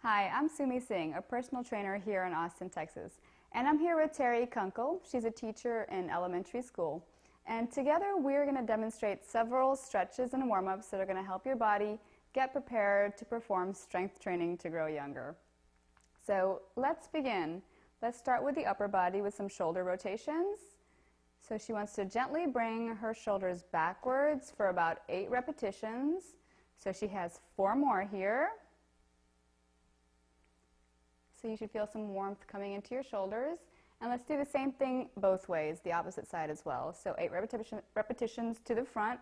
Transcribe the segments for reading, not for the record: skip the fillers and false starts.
Hi, I'm Sumi Singh, a personal trainer here in Austin, Texas. And I'm here with Terry Kunkel. She's a teacher in elementary school. And together we're going to demonstrate several stretches and warm-ups that are going to help your body get prepared to perform strength training to grow younger. So let's begin. Let's start with the upper body with some shoulder rotations. So she wants to gently bring her shoulders backwards for about 8 repetitions. So she has 4 more here. So you should feel some warmth coming into your shoulders. And let's do the same thing both ways, the opposite side as well. So 8 repetitions to the front,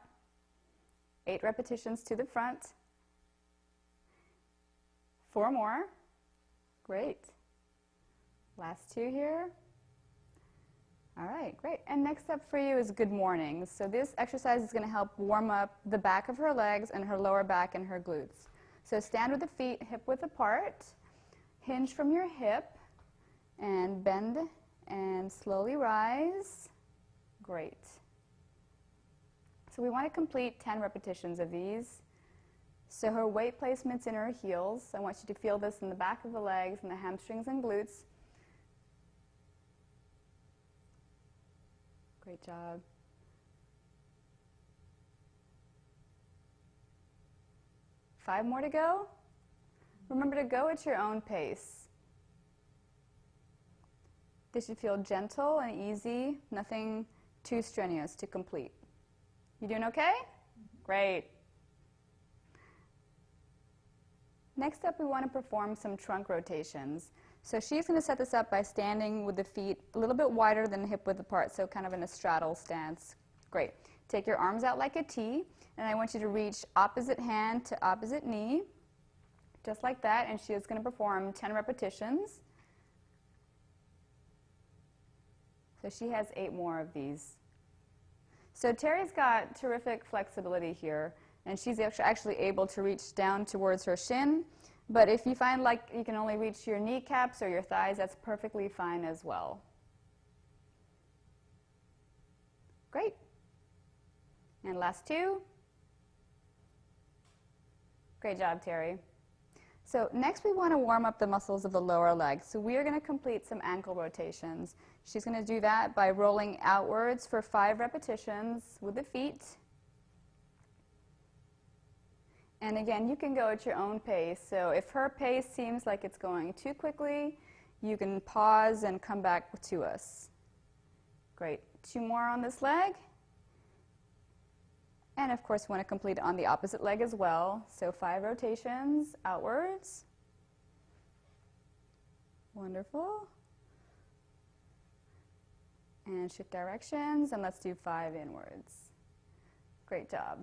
8 repetitions to the front, 4 more. Great. Last 2 here. All right, great. And next up for you is good morning. So this exercise is going to help warm up the back of her legs and her lower back and her glutes. So stand with the feet hip width apart. Hinge from your hip and bend and slowly rise. Great. So we want to complete 10 repetitions of these. So her weight placement's in her heels. I want you to feel this in the back of the legs and the hamstrings and glutes. Great job. Five more to go. Remember to go at your own pace. This should feel gentle and easy, nothing too strenuous to complete. You doing okay? Great. Next up, we want to perform some trunk rotations. So she's going to set this up by standing with the feet a little bit wider than hip width apart, so kind of in a straddle stance. Great. Take your arms out like a T, and I want you to reach opposite hand to opposite knee. Just like that, and she is going to perform 10 repetitions. So she has 8 more of these. So Terry's got terrific flexibility here, and she's actually able to reach down towards her shin. But if you find like you can only reach your kneecaps or your thighs, that's perfectly fine as well. Great. And last 2. Great job, Terry. So next we want to warm up the muscles of the lower leg. So we are going to complete some ankle rotations. She's going to do that by rolling outwards for 5 repetitions with the feet. And again, you can go at your own pace. So if her pace seems like it's going too quickly, you can pause and come back to us. Great. 2 more on this leg. And of course, we want to complete it on the opposite leg as well. So 5 rotations outwards. Wonderful. And shift directions, and let's do 5 inwards. Great job.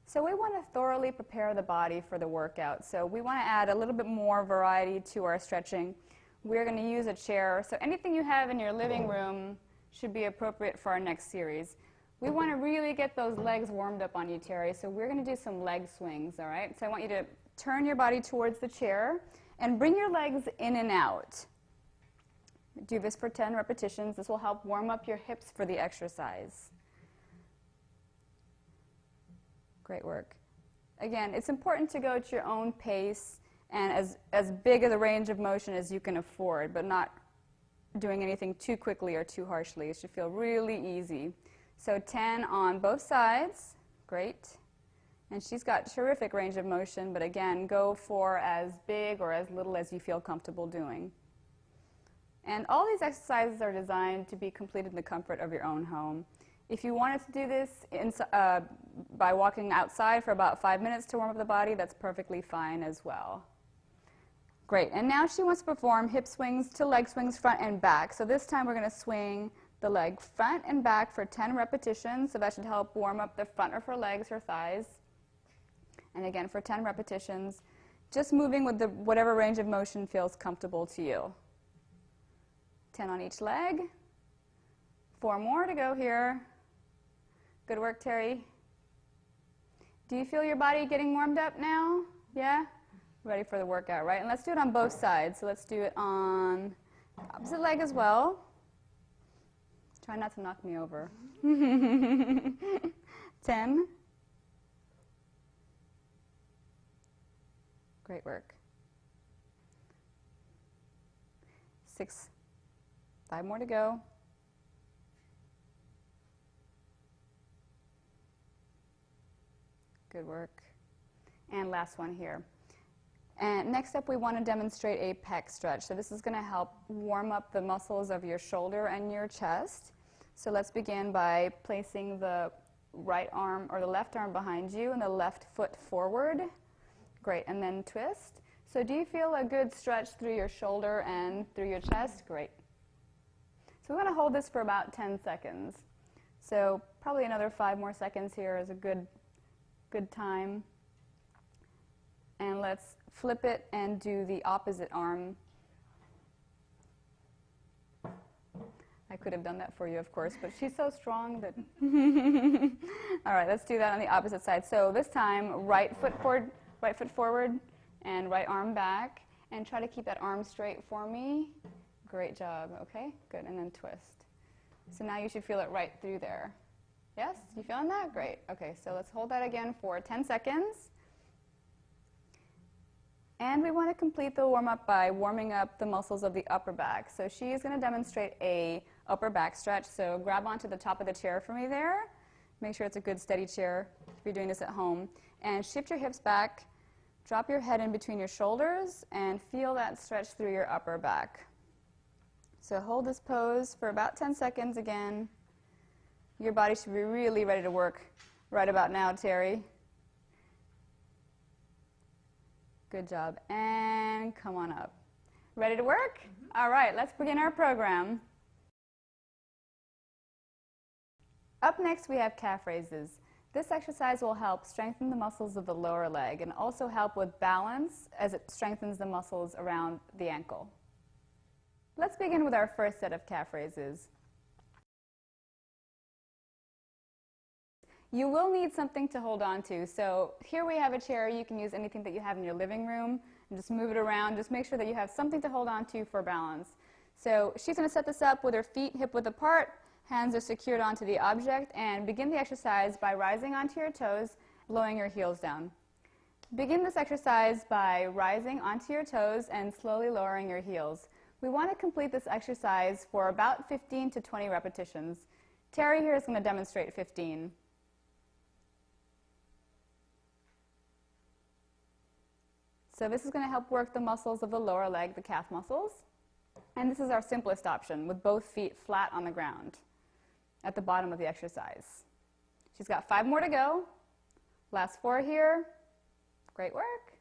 So we want to thoroughly prepare the body for the workout. So we want to add a little bit more variety to our stretching. We're going to use a chair. So anything you have in your living room should be appropriate for our next series. We want to really get those legs warmed up on you, Terry, so we're going to do some leg swings, all right? So I want you to turn your body towards the chair and bring your legs in and out. Do this for 10 repetitions. This will help warm up your hips for the exercise. Great work. Again, it's important to go at your own pace and as big of a range of motion as you can afford, but not doing anything too quickly or too harshly. It should feel really easy. So 10 on both sides. Great. And she's got terrific range of motion, but again, go for as big or as little as you feel comfortable doing. And all these exercises are designed to be completed in the comfort of your own home. If you wanted to do this by walking outside for about 5 minutes to warm up the body, that's perfectly fine as well. Great, and now she wants to perform hip swings to leg swings front and back. So this time we're going to swing the leg front and back for 10 repetitions. So that should help warm up the front of her legs, her thighs. And again, for 10 repetitions, just moving with whatever range of motion feels comfortable to you. 10 on each leg. 4 more to go here. Good work, Terry. Do you feel your body getting warmed up now? Yeah? Ready for the workout, right? And let's do it on both sides. So let's do it on the opposite leg as well. Try not to knock me over. 10, Great work. 6, 5 more to go. Good work. And last one here. And next up, we want to demonstrate a pec stretch. So this is going to help warm up the muscles of your shoulder and your chest. So let's begin by placing the right arm or the left arm behind you and the left foot forward. Great, and then twist. So do you feel a good stretch through your shoulder and through your chest? Great. So we want to hold this for about 10 seconds. So probably another 5 more seconds here is a good time. And let's flip it and do the opposite arm. I could have done that for you, of course, but she's so strong that... All right, let's do that on the opposite side. So this time, right foot forward, and right arm back. And try to keep that arm straight for me. Great job. Okay, good. And then twist. So now you should feel it right through there. Yes? You feeling that? Great. Okay, so let's hold that again for 10 seconds. And we want to complete the warm-up by warming up the muscles of the upper back. So she is going to demonstrate a upper back stretch. So grab onto the top of the chair for me there. Make sure it's a good steady chair if you're doing this at home. And shift your hips back. Drop your head in between your shoulders and feel that stretch through your upper back. So hold this pose for about 10 seconds again. Your body should be really ready to work right about now, Terry. Good job. And come on up. Ready to work? All right, let's begin our program. Up next, we have calf raises. This exercise will help strengthen the muscles of the lower leg and also help with balance as it strengthens the muscles around the ankle. Let's begin with our first set of calf raises. You will need something to hold on to. So here we have a chair. You can use anything that you have in your living room and just move it around. Just make sure that you have something to hold on to for balance. So she's going to set this up with her feet hip-width apart. Hands are secured onto the object, and begin the exercise by rising onto your toes, lowering your heels down. Begin this exercise by rising onto your toes and slowly lowering your heels. We want to complete this exercise for about 15 to 20 repetitions. Terry here is going to demonstrate 15. So this is going to help work the muscles of the lower leg, the calf muscles. And this is our simplest option, with both feet flat on the ground at the bottom of the exercise. She's got 5 more to go. Last 4 here. Great work.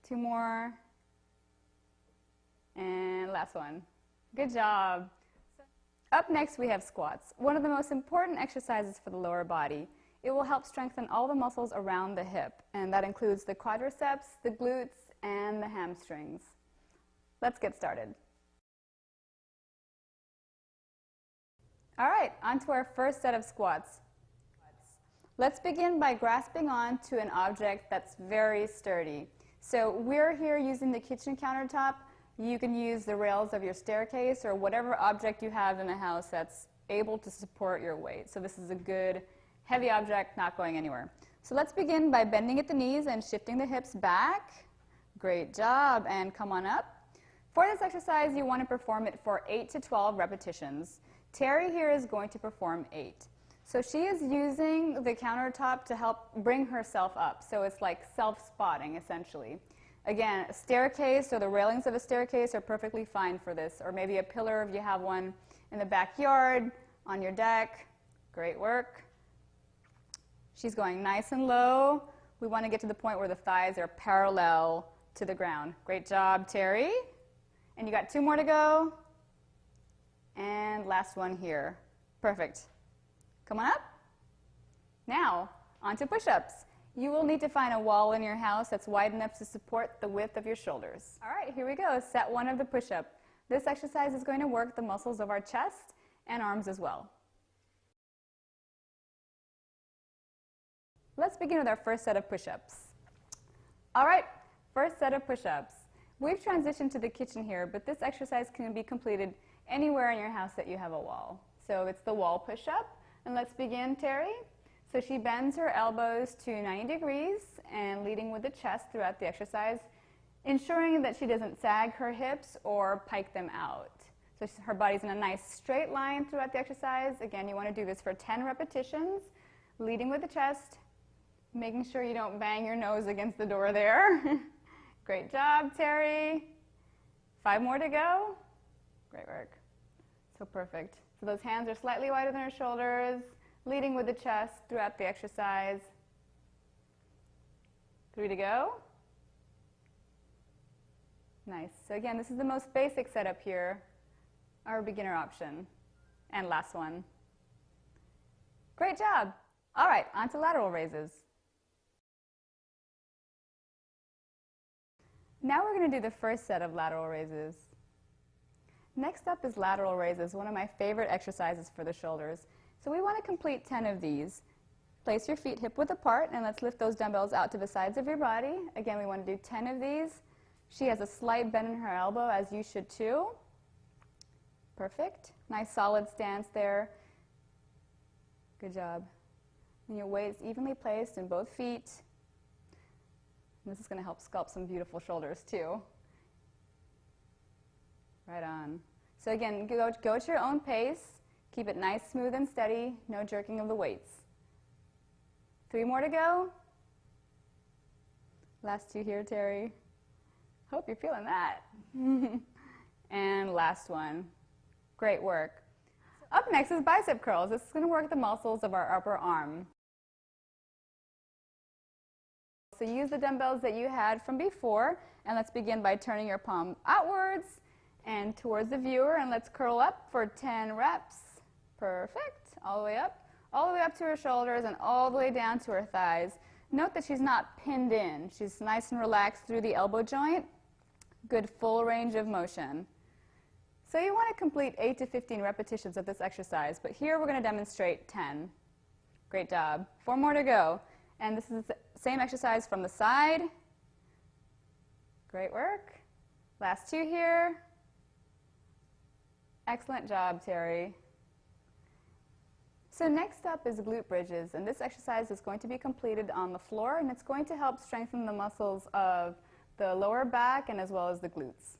2 more. And last one. Good job. Up next, we have squats, one of the most important exercises for the lower body. It will help strengthen all the muscles around the hip, and that includes the quadriceps, the glutes, and the hamstrings. Let's get started. All right, on to our first set of squats. Let's begin by grasping on to an object that's very sturdy. So we're here using the kitchen countertop. You can use the rails of your staircase or whatever object you have in the house that's able to support your weight. So this is a good heavy object not going anywhere. So let's begin by bending at the knees and shifting the hips back. Great job, and come on up. For this exercise, you want to perform it for 8 to 12 repetitions. Terry here is going to perform 8. So she is using the countertop to help bring herself up. So it's like self-spotting, essentially. Again, a staircase or the railings of a staircase are perfectly fine for this, or maybe a pillar if you have one in the backyard, on your deck. Great work. She's going nice and low. We want to get to the point where the thighs are parallel to the ground. Great job, Terry. And you got 2 more to go. And last one here. Perfect. Come on up. Now, on to push-ups. You will need to find a wall in your house that's wide enough to support the width of your shoulders. All right, here we go. Set 1 of the push-up. This exercise is going to work the muscles of our chest and arms as well. Let's begin with our first set of push-ups. All right, first set of push-ups. We've transitioned to the kitchen here, but this exercise can be completed anywhere in your house that you have a wall. So it's the wall push-up. And let's begin, Terry. So she bends her elbows to 90 degrees and leading with the chest throughout the exercise, ensuring that she doesn't sag her hips or pike them out. So her body's in a nice straight line throughout the exercise. Again, you want to do this for 10 repetitions, leading with the chest, making sure you don't bang your nose against the door there. Great job, Terry. 5 more to go. Great work. So perfect. So those hands are slightly wider than her shoulders, leading with the chest throughout the exercise. 3 to go. Nice. So again, this is the most basic setup here, our beginner option. And last one. Great job. All right, on to lateral raises. Now we're going to do the first set of lateral raises. Next up is lateral raises, one of my favorite exercises for the shoulders. So we want to complete 10 of these. Place your feet hip width apart and let's lift those dumbbells out to the sides of your body. Again, we want to do 10 of these. She has a slight bend in her elbow, as you should too. Perfect. Nice solid stance there. Good job. And your weight is evenly placed in both feet. And this is going to help sculpt some beautiful shoulders too. Right on. So again, go at your own pace. Keep it nice, smooth, and steady. No jerking of the weights. 3 more to go. Last 2 here, Terry. Hope you're feeling that. And last one. Great work. Up next is bicep curls. This is going to work the muscles of our upper arm. So use the dumbbells that you had from before, and let's begin by turning your palm outwards and towards the viewer, and let's curl up for 10 reps. Perfect. All the way up to her shoulders and all the way down to her thighs. Note that she's not pinned in. She's nice and relaxed through the elbow joint. Good full range of motion. So you want to complete 8 to 15 repetitions of this exercise, but here we're going to demonstrate 10. Great job. 4 more to go. And this is the same exercise from the side. Great work. Last 2 here. Excellent job, Terry. So next up is glute bridges, and this exercise is going to be completed on the floor, and it's going to help strengthen the muscles of the lower back and as well as the glutes.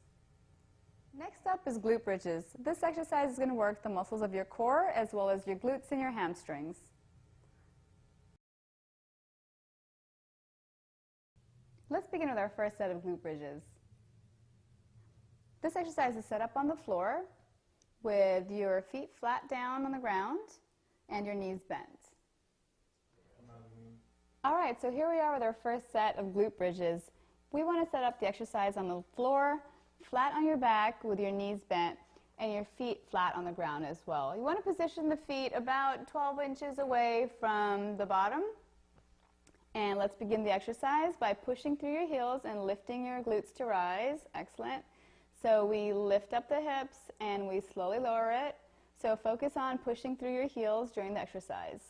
Next up is glute bridges. This exercise is going to work the muscles of your core as well as your glutes and your hamstrings. Let's begin with our first set of glute bridges. This exercise is set up on the floor with your feet flat down on the ground and your knees bent. All right, so here we are with our first set of glute bridges. We want to set up the exercise on the floor, flat on your back with your knees bent and your feet flat on the ground as well. You want to position the feet about 12 inches away from the bottom. And let's begin the exercise by pushing through your heels and lifting your glutes to rise. Excellent. So we lift up the hips and we slowly lower it. So focus on pushing through your heels during the exercise.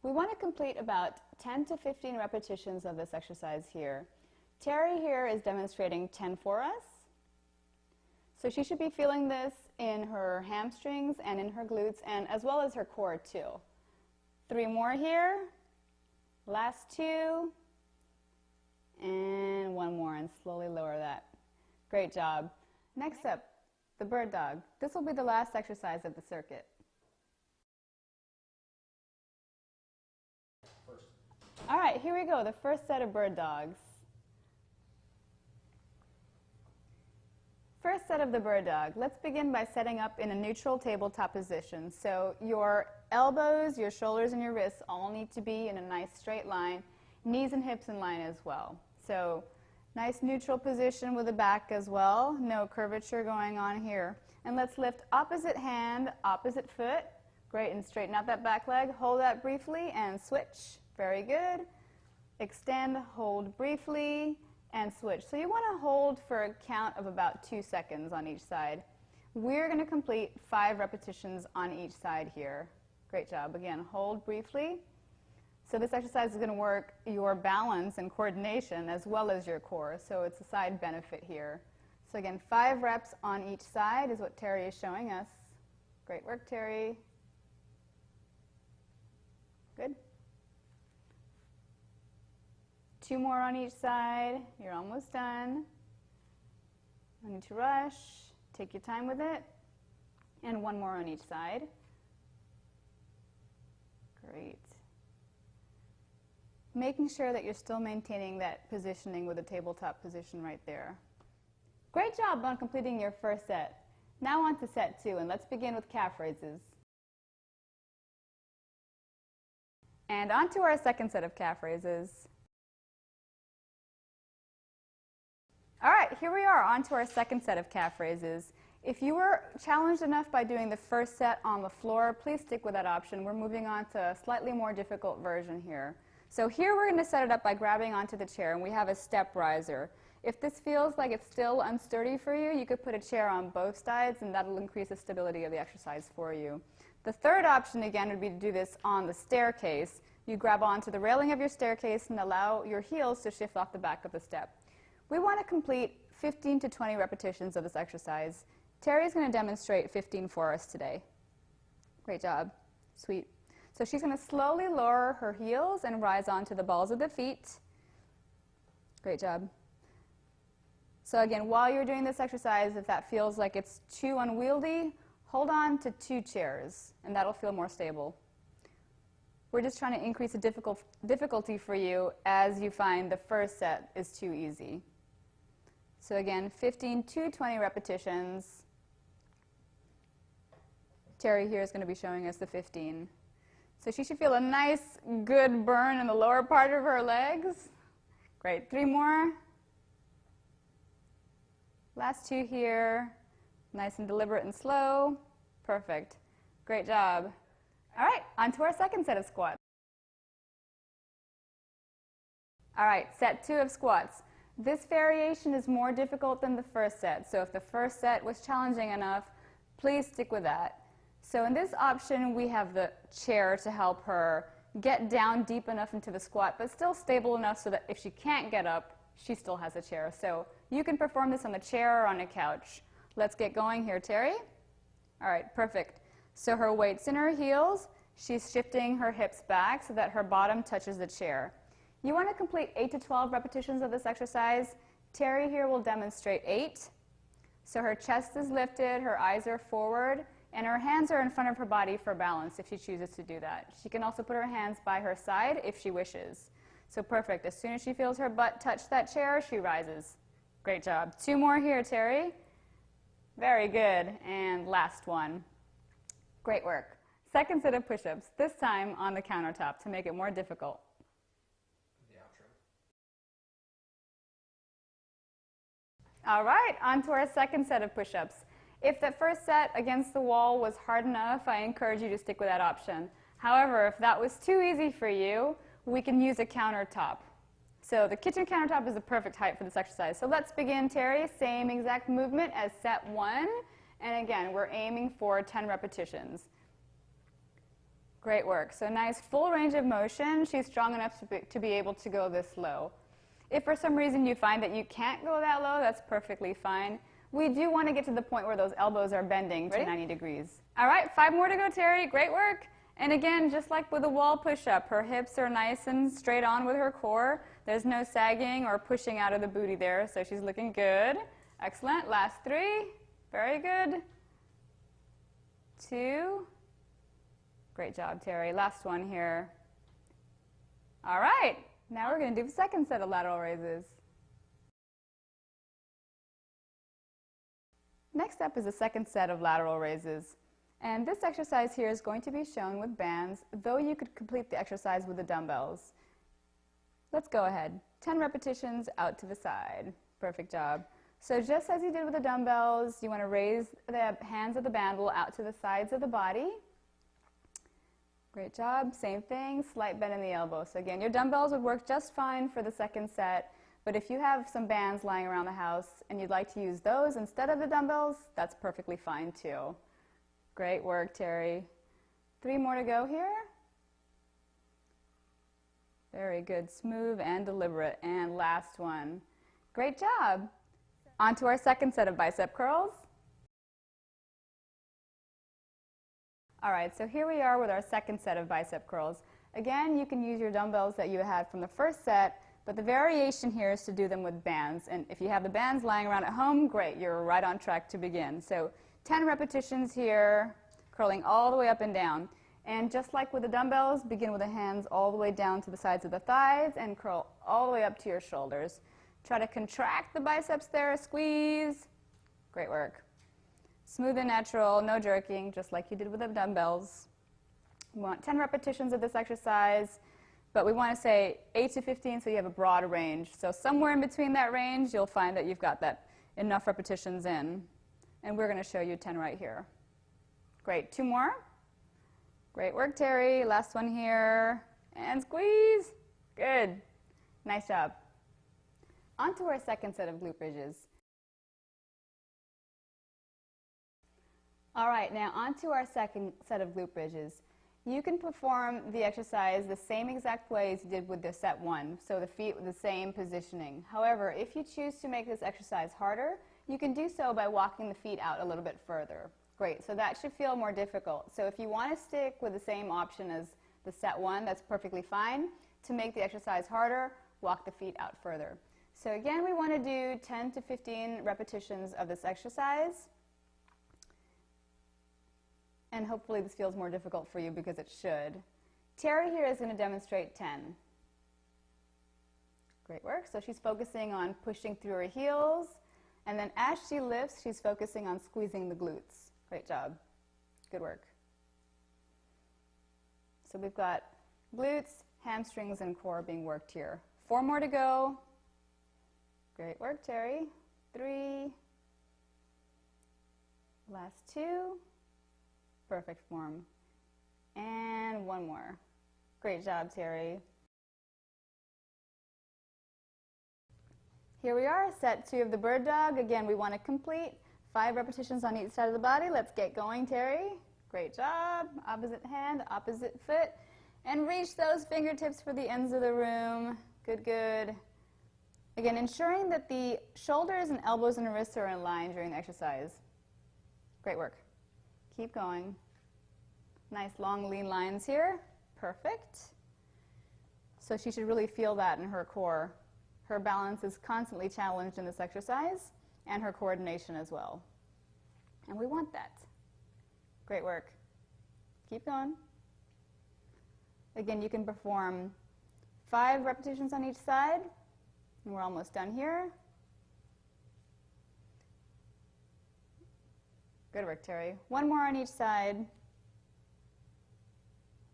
We want to complete about 10 to 15 repetitions of this exercise here. Terry here is demonstrating 10 for us. So she should be feeling this in her hamstrings and in her glutes and as well as her core too. 3 more here. Last 2, and 1 more, and slowly lower that. Great job. Next up, the bird dog. This will be the last exercise of the circuit. All right, here we go, the first set of bird dogs. First set of the bird dog. Let's begin by setting up in a neutral tabletop position. So your elbows, your shoulders, and your wrists all need to be in a nice straight line. Knees and hips in line as well. So nice neutral position with the back as well. No curvature going on here. And let's lift opposite hand, opposite foot. Great, and straighten out that back leg. Hold that briefly and switch. Very good. Extend, hold briefly, and switch. So you want to hold for a count of about 2 seconds on each side. We're going to complete 5 repetitions on each side here. Great job. Again, hold briefly. So this exercise is going to work your balance and coordination as well as your core. So it's a side benefit here. So again, 5 reps on each side is what Terry is showing us. Great work, Terry. Good. 2 more on each side. You're almost done. No need to rush. Take your time with it. And 1 more on each side. Great. Making sure that you're still maintaining that positioning with the tabletop position right there. Great job on completing your first set. Now on to set 2, and let's begin with calf raises. And on to our second set of calf raises. All right, here we are, on to our second set of calf raises. If you were challenged enough by doing the first set on the floor, please stick with that option. We're moving on to a slightly more difficult version here. So here we're going to set it up by grabbing onto the chair, and we have a step riser. If this feels like it's still unsturdy for you, you could put a chair on both sides, and that'll increase the stability of the exercise for you. The third option, again, would be to do this on the staircase. You grab onto the railing of your staircase and allow your heels to shift off the back of the step. We want to complete 15 to 20 repetitions of this exercise. Terry's going to demonstrate 15 for us today. Great job. Sweet. So she's going to slowly lower her heels and rise onto the balls of the feet. Great job. So again, while you're doing this exercise, if that feels like it's too unwieldy, hold on to 2 chairs, and that'll feel more stable. We're just trying to increase the difficulty for you as you find the first set is too easy. So again, 15 to 20 repetitions. Terry here is going to be showing us the 15. So she should feel a nice, good burn in the lower part of her legs. Great. 3 more. Last 2 here. Nice and deliberate and slow. Perfect. Great job. All right, on to our second set of squats. All right, set 2 of squats. This variation is more difficult than the first set, so if the first set was challenging enough, please stick with that. So in this option, we have the chair to help her get down deep enough into the squat, but still stable enough so that if she can't get up, she still has a chair. So you can perform this on the chair or on a couch. Let's get going here, Terry. All right, perfect. So her weight's in her heels. She's shifting her hips back so that her bottom touches the chair. You want to complete 8 to 12 repetitions of this exercise. Terry here will demonstrate 8. So her chest is lifted, her eyes are forward, and her hands are in front of her body for balance if she chooses to do that. She can also put her hands by her side if she wishes. So perfect. As soon as she feels her butt touch that chair, she rises. Great job. 2 more here, Terry. Very good. And last one. Great work. Second set of push-ups, this time on the countertop to make it more difficult. All right, on to our second set of push-ups. If the first set against the wall was hard enough, I encourage you to stick with that option. However, if that was too easy for you, we can use a countertop. So the kitchen countertop is the perfect height for this exercise. So let's begin, Terry. Same exact movement as set 1. And again, we're aiming for 10 repetitions. Great work. So nice full range of motion. She's strong enough to be able to go this low. If for some reason you find that you can't go that low, that's perfectly fine. We do want to get to the point where those elbows are bending to 90 degrees. All right, 5 more to go, Terry. Great work. And again, just like with a wall push-up, her hips are nice and straight on with her core. There's no sagging or pushing out of the booty there, so she's looking good. Excellent. Last 3. Very good. 2. Great job, Terry. Last one here. All right. Now we're going to do the second set of lateral raises. Next up is the second set of lateral raises. And this exercise here is going to be shown with bands, though you could complete the exercise with the dumbbells. Let's go ahead. 10 repetitions out to the side. Perfect job. So just as you did with the dumbbells, you want to raise the hands of the band out to the sides of the body. Great job. Same thing, slight bend in the elbow. So again, your dumbbells would work just fine for the second set, but if you have some bands lying around the house and you'd like to use those instead of the dumbbells, that's perfectly fine too. Great work, Terry. 3 more to go here. Very good. Smooth and deliberate. And last one. Great job. On to our second set of bicep curls. All right, so here we are with our second set of bicep curls. Again, you can use your dumbbells that you had from the first set, But the variation here is to do them with bands. And if you have the bands lying around at home, great, you're right on track to begin. So 10 repetitions here, curling all the way up and down. And just like with the dumbbells, begin with the hands all the way down to the sides of the thighs and curl all the way up to your shoulders. Try to contract the biceps there, squeeze. Great work. Smooth and natural, no jerking, just like you did with the dumbbells. We want 10 repetitions of this exercise, but we want to say 8 to 15 so you have a broad range. So somewhere in between that range, you'll find that you've got that enough repetitions in. And we're going to show you 10 right here. Great. 2 more. Great work, Terry. Last one here. And squeeze. Good. Nice job. On to our second set of glute bridges. All right, now on to our second set of glute bridges. You can perform the exercise the same exact way as you did with the set 1, so the feet with the same positioning. However, if you choose to make this exercise harder, you can do so by walking the feet out a little bit further. Great, so that should feel more difficult. So if you want to stick with the same option as the set 1, that's perfectly fine. To make the exercise harder, walk the feet out further. So again, we want to do 10 to 15 repetitions of this exercise. And hopefully this feels more difficult for you because it should. Terry here is going to demonstrate 10. Great work. So she's focusing on pushing through her heels. And then as she lifts, she's focusing on squeezing the glutes. Great job. Good work. So we've got glutes, hamstrings, and core being worked here. 4 more to go. Great work, Terry. 3. Last 2. Perfect form. And 1 more. Great job, Terry. Here we are, set 2 of the bird dog. Again, we want to complete 5 repetitions on each side of the body. Let's get going, Terry. Great job. Opposite hand, opposite foot. And reach those fingertips for the ends of the room. Good, good. Again, ensuring that the shoulders and elbows and wrists are in line during the exercise. Great work. Keep going. Nice long lean lines here. Perfect. So she should really feel that in her core. Her balance is constantly challenged in this exercise, and her coordination as well. And we want that. Great work. Keep going. Again, you can perform 5 repetitions on each side, and we're almost done here. Good work, Terry. 1 more on each side.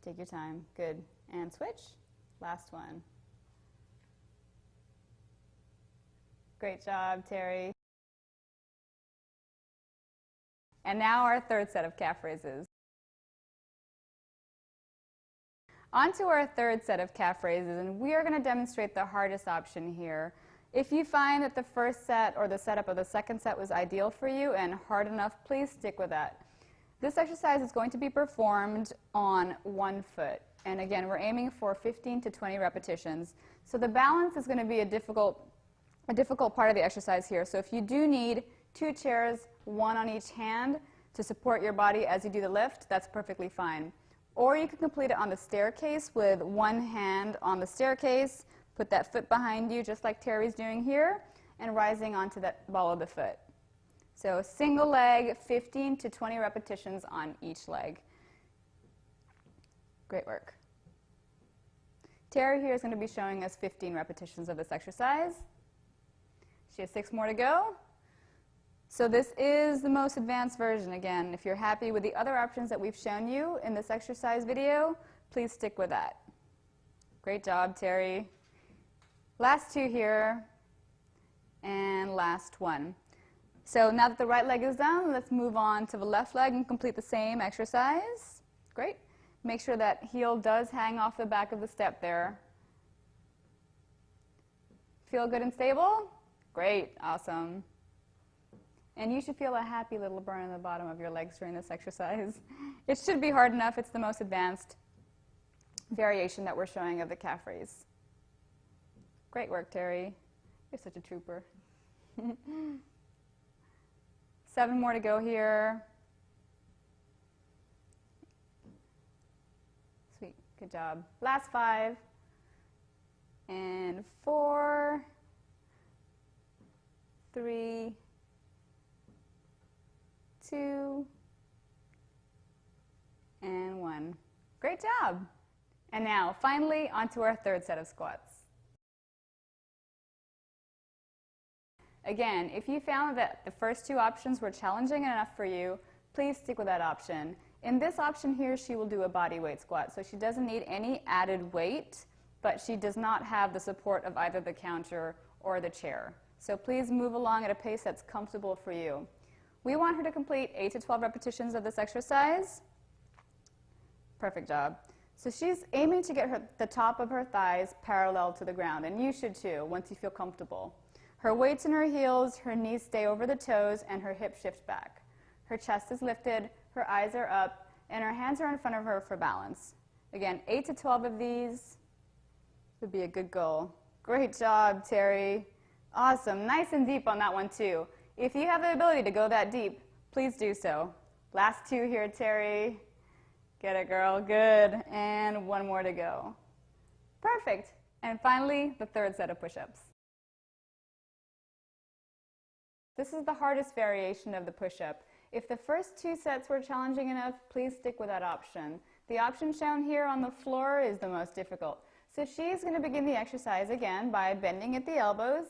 Take your time. Good. And switch. Last one. Great job, Terry. And now our third set of calf raises. On to our third set of calf raises, and we are going to demonstrate the hardest option here. If you find that the first set or the setup of the second set was ideal for you and hard enough, please stick with that. This exercise is going to be performed on 1 foot. And again, we're aiming for 15 to 20 repetitions. So the balance is going to be a difficult part of the exercise here. So if you do need 2 chairs, 1 on each hand, to support your body as you do the lift, that's perfectly fine. Or you can complete it on the staircase with 1 hand on the staircase, put that foot behind you just like Terry's doing here, and rising onto that ball of the foot. So single leg, 15 to 20 repetitions on each leg. Great work. Terry here is going to be showing us 15 repetitions of this exercise. She has 6 more to go. So this is the most advanced version. Again, if you're happy with the other options that we've shown you in this exercise video, please stick with that. Great job, Terry. Last 2 here, and last 1. So now that the right leg is done, let's move on to the left leg and complete the same exercise. Great. Make sure that heel does hang off the back of the step there. Feel good and stable? Great. Awesome. And you should feel a happy little burn in the bottom of your legs during this exercise. It should be hard enough. It's the most advanced variation that we're showing of the calf raise. Great work, Terry. You're such a trooper. 7 more to go here. Sweet. Good job. Last 5. and 4, 3, 2, and 1. Great job. And now, finally, onto our third set of squats. Again, if you found that the first two options were challenging enough for you, please stick with that option. In this option here, she will do a body weight squat, so she doesn't need any added weight, but she does not have the support of either the counter or the chair. So please move along at a pace that's comfortable for you. We want her to complete 8 to 12 repetitions of this exercise. Perfect job. So she's aiming to get the top of her thighs parallel to the ground, and you should too, once you feel comfortable. Her weight's in her heels, her knees stay over the toes, and her hip shifts back. Her chest is lifted, her eyes are up, and her hands are in front of her for balance. Again, 8 to 12 of these would be a good goal. Great job, Terry. Awesome. Nice and deep on that one, too. If you have the ability to go that deep, please do so. Last 2 here, Terry. Get it, girl. Good. And 1 more to go. Perfect. And finally, the third set of push-ups. This is the hardest variation of the push-up. If the first 2 sets were challenging enough, please stick with that option. The option shown here on the floor is the most difficult. So she's going to begin the exercise again by bending at the elbows,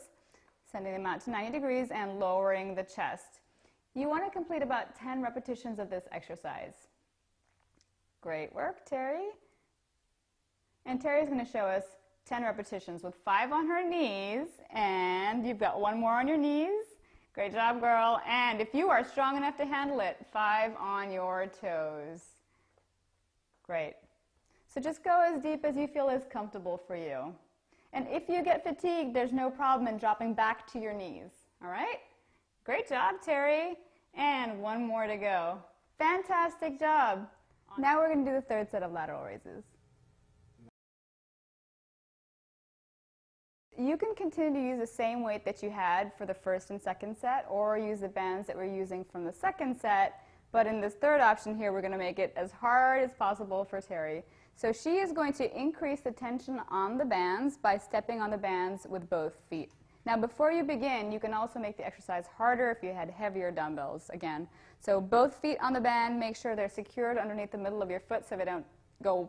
sending them out to 90 degrees, and lowering the chest. You want to complete about 10 repetitions of this exercise. Great work, Terry. And Terry's going to show us 10 repetitions with 5 on her knees, and you've got 1 more on your knees. Great job, girl. And if you are strong enough to handle it, 5 on your toes. Great. So just go as deep as you feel is comfortable for you. And if you get fatigued, there's no problem in dropping back to your knees. All right? Great job, Terry. And 1 more to go. Fantastic job. Now we're going to do the third set of lateral raises. You can continue to use the same weight that you had for the first and second set, or use the bands that we're using from the second set, but in this third option here, we're going to make it as hard as possible for Terry. So she is going to increase the tension on the bands by stepping on the bands with both feet. Now before you begin, you can also make the exercise harder if you had heavier dumbbells again. So both feet on the band, make sure they're secured underneath the middle of your foot so they don't go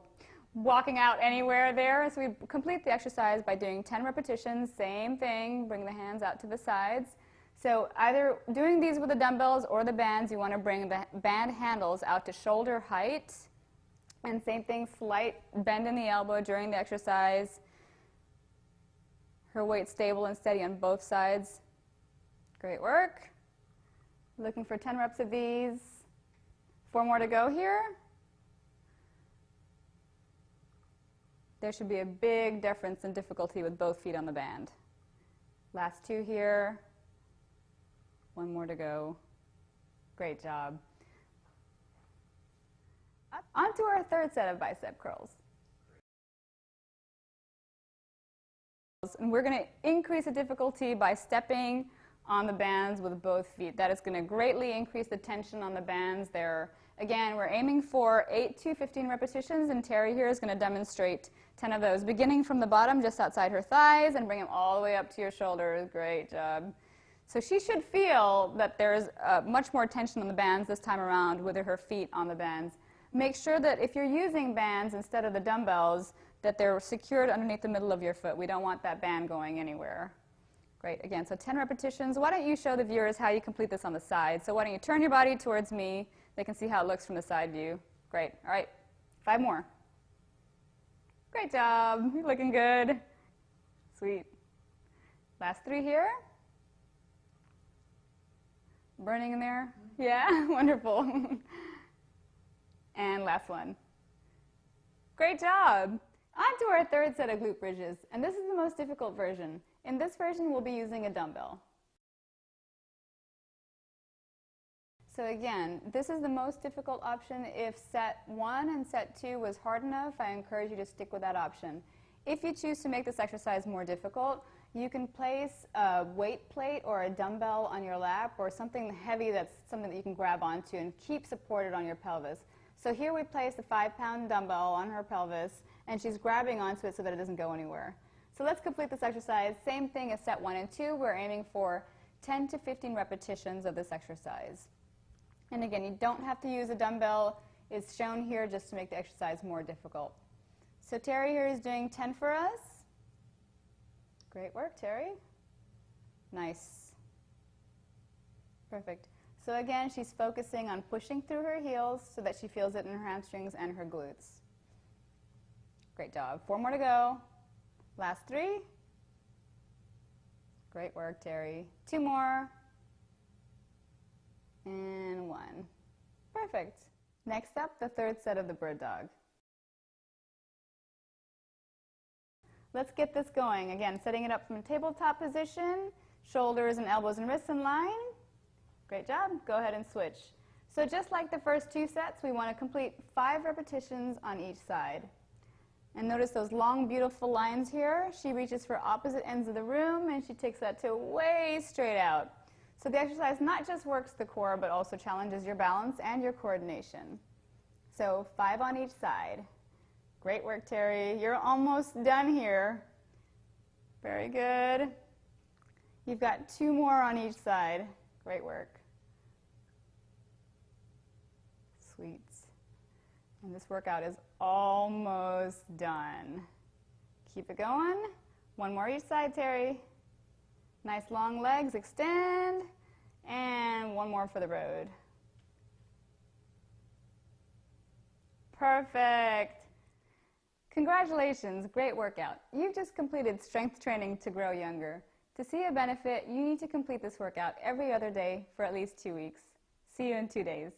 walking out anywhere there. So we complete the exercise by doing 10 repetitions, same thing, bring the hands out to the sides. So either doing these with the dumbbells or the bands, you want to bring the band handles out to shoulder height. And same thing, slight bend in the elbow during the exercise. Her weight stable and steady on both sides. Great work. Looking for 10 reps of these. 4 more to go here. There should be a big difference in difficulty with both feet on the band. Last 2 here. 1 more to go. Great job. On to our third set of bicep curls. And we're going to increase the difficulty by stepping on the bands with both feet. That is going to greatly increase the tension on the bands there. Again, we're aiming for 8 to 15 repetitions, and Terry here is going to demonstrate 10 of those, beginning from the bottom just outside her thighs and bring them all the way up to your shoulders. Great job. So she should feel that there's much more tension on the bands this time around with her feet on the bands. Make sure that if you're using bands instead of the dumbbells, that they're secured underneath the middle of your foot. We don't want that band going anywhere. Great. Again, so 10 repetitions. Why don't you show the viewers how you complete this on the side? So why don't you turn your body towards me. They can see how it looks from the side view. Great. All right. 5 more. Great job. You're looking good. Sweet. Last 3 here. Burning in there? Yeah? Wonderful. And last one. Great job. On to our third set of glute bridges. And this is the most difficult version. In this version, we'll be using a dumbbell. So again, this is the most difficult option. If set 1 and set 2 was hard enough, I encourage you to stick with that option. If you choose to make this exercise more difficult, you can place a weight plate or a dumbbell on your lap, or something heavy that's something that you can grab onto and keep supported on your pelvis. So here we place a 5-pound dumbbell on her pelvis, and she's grabbing onto it so that it doesn't go anywhere. So let's complete this exercise. Same thing as set 1 and 2. We're aiming for 10 to 15 repetitions of this exercise. And again, you don't have to use a dumbbell. It's shown here just to make the exercise more difficult. So Terry here is doing 10 for us. Great work, Terry. Nice. Perfect. So again, she's focusing on pushing through her heels so that she feels it in her hamstrings and her glutes. Great job. 4 more to go. Last 3. Great work, Terry. 2 more. And 1. Perfect. Next up, the third set of the bird dog. Let's get this going. Again, setting it up from a tabletop position, shoulders and elbows and wrists in line. Great job. Go ahead and switch. So just like the first 2 sets, we want to complete 5 repetitions on each side. And notice those long, beautiful lines here. She reaches for opposite ends of the room, and she takes that to way straight out. So the exercise not just works the core, but also challenges your balance and your coordination. So 5 on each side. Great work, Terry. You're almost done here. Very good. You've got 2 more on each side. Great work. Sweet. And this workout is almost done. Keep it going. 1 more each side, Terry. Nice long legs, extend, and 1 more for the road. Perfect. Congratulations, great workout. You've just completed strength training to grow younger. To see a benefit, you need to complete this workout every other day for at least 2 weeks. See you in 2 days.